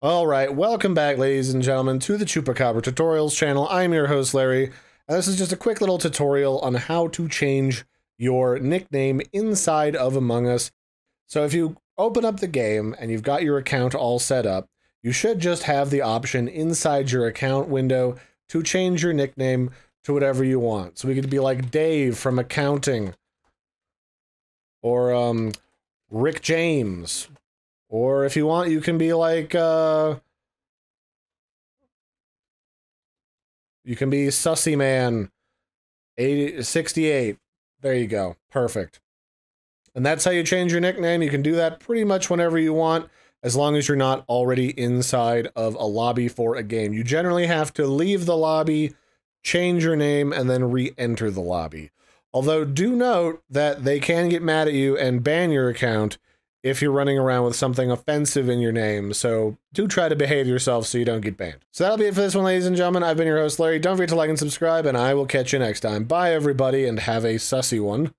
Alright, welcome back, ladies and gentlemen, to the Chupacabra Tutorials channel. I'm your host, Larry, and this is just a quick little tutorial on how to change your nickname inside of Among Us. So if you open up the game and you've got your account all set up, you should just have the option inside your account window to change your nickname to whatever you want. So we could be like Dave from accounting, or Rick James. Or if you want, you can be like, you can be Sussy Man 68. There you go. Perfect. And that's how you change your nickname. You can do that pretty much whenever you want, as long as you're not already inside of a lobby for a game. You generally have to leave the lobby, change your name, and then re-enter the lobby. Although, do note that they can get mad at you and ban your account if you're running around with something offensive in your name, so do try to behave yourself so you don't get banned. So that'll be it for this one, ladies and gentlemen. I've been your host, Larry. Don't forget to like and subscribe, and I will catch you next time. Bye, everybody, and have a sussy one.